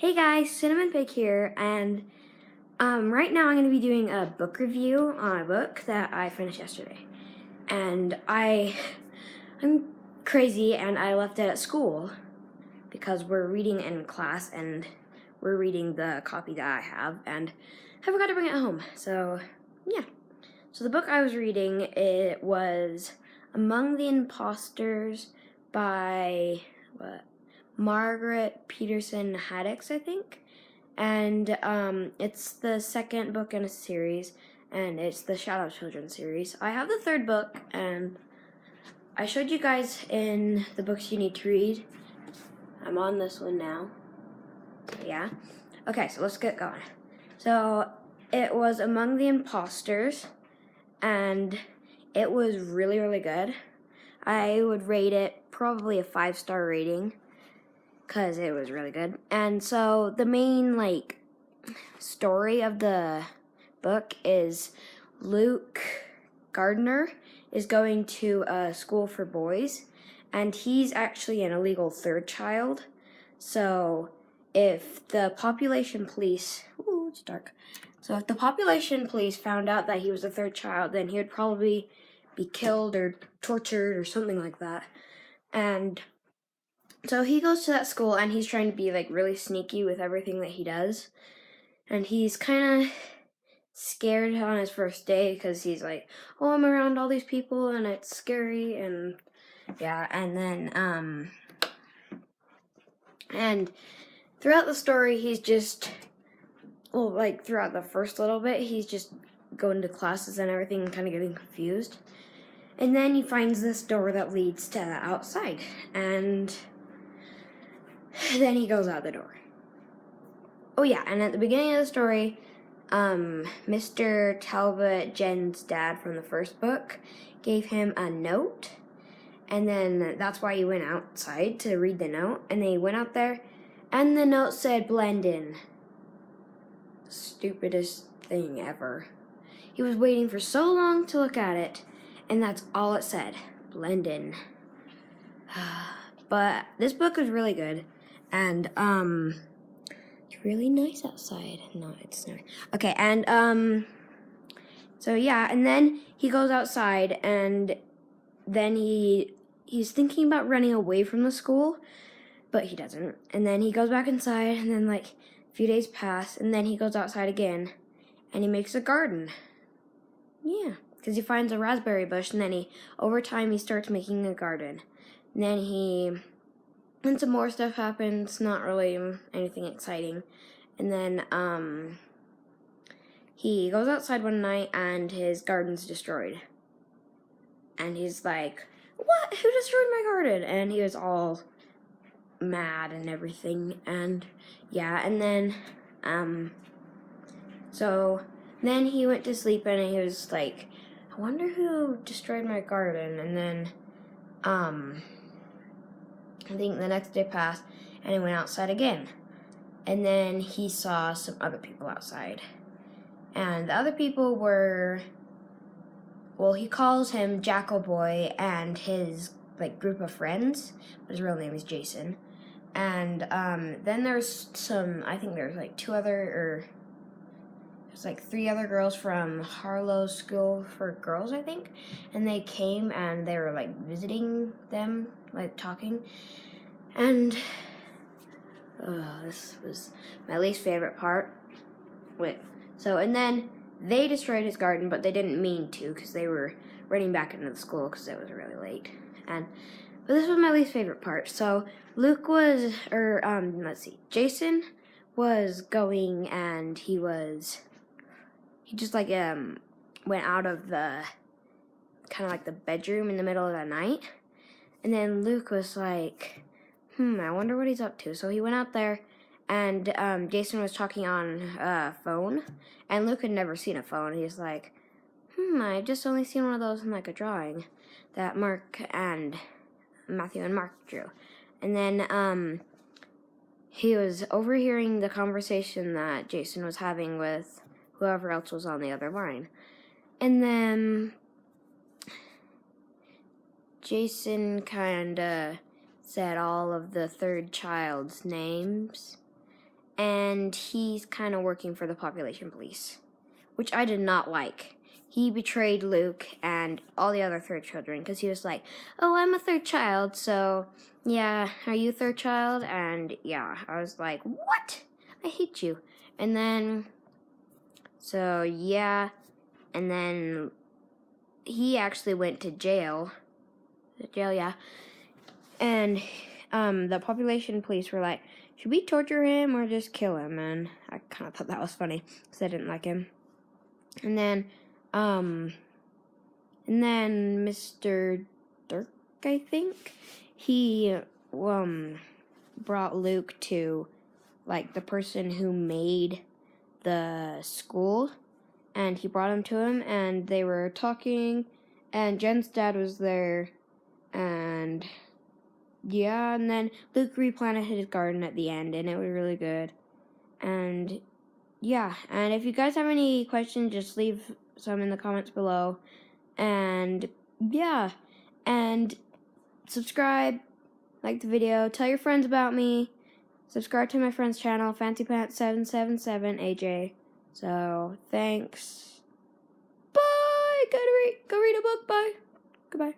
Hey guys, Cinnamon Pig here, and right now I'm going to be doing a book review on a book that I finished yesterday. And I'm crazy, and I left it at school because we're reading in class, and we're reading the copy that I have, and I forgot to bring it home. So yeah. So the book I was reading, it was Among the Impostors by Margaret Peterson Haddix, I think. And it's the second book in a series, and it's the Shadow Children series. I have the third book, and I showed you guys in the books you need to read. I'm on this one now. Yeah. Okay, so let's get going. So it was Among the Impostors, and it was really, really good. I would rate it probably a 5-star rating, because it was really good. And so the main story of the book is Luke Gardner is going to a school for boys, and he's actually an illegal third child. So if the population police, it's dark. So if the population police found out that he was a third child, then he would probably be killed or tortured or something like that. And so he goes to that school, and he's trying to be really sneaky with everything that he does. And he's kind of scared on his first day because he's like, oh, I'm around all these people and it's scary. And yeah, and then and throughout the story, he's just, throughout the first little bit, he's just going to classes and everything and kind of getting confused. And then he finds this door that leads to outside, and then he goes out the door. Oh yeah, and at the beginning of the story, Mr. Talbot, Jen's dad from the first book, gave him a note, and then that's why he went outside to read the note, and then he went out there, and the note said, blend in. Stupidest thing ever. He was waiting for so long to look at it, and that's all it said, blend in. But this book is really good, and it's really nice outside. No, it's not. Okay, and so yeah, and then he goes outside, and then he's thinking about running away from the school, but he doesn't. And then he goes back inside, and then a few days pass, and then he goes outside again, and he makes a garden. Yeah, because he finds a raspberry bush, and then over time he starts making a garden. And then some more stuff happens, not really anything exciting. And then he goes outside one night, and his garden's destroyed. And he's like, what? Who destroyed my garden? And he was all mad and everything. And yeah, and then so then he went to sleep, and he was like, I wonder who destroyed my garden. And then I think the next day passed, and he went outside again. And then he saw some other people outside. And the other people were, he calls him Jackal Boy and his group of friends, but his real name is Jason. And then there's I think there's three other girls from Harlow School for Girls, I think. And they came, and they were visiting them, talking. And this was my least favorite part. And then they destroyed his garden, but they didn't mean to, because they were running back into the school because it was really late. But this was my least favorite part. So Jason was going, and he just went out of the kind of the bedroom in the middle of the night. And then Luke was like, I wonder what he's up to. So he went out there, and Jason was talking on a phone, and Luke had never seen a phone. He's like, I've just only seen one of those in a drawing that Matthew and Mark drew. And then he was overhearing the conversation that Jason was having with whoever else was on the other line. And then Jason kind of said all of the third child's names, and he's kind of working for the population police, which I did not like. He betrayed Luke and all the other third children because he was like, oh, I'm a third child, so yeah, are you a third child? And yeah, I was like, what? I hate you. And then, so yeah, and then he actually went to jail. Yeah. And the population police were like, should we torture him or just kill him? And I kind of thought that was funny because I didn't like him. And then Mr. Dirk, I think, he brought Luke to like the person who made the school, and he brought him to him, and they were talking, and Jen's dad was there, and yeah, and then Luke replanted his garden at the end, and it was really good. And yeah, and if you guys have any questions, just leave some in the comments below. And yeah, and subscribe, like the video, tell your friends about me, subscribe to my friend's channel, FancyPants777AJ. So thanks. Bye. Go read a book. Bye. Goodbye.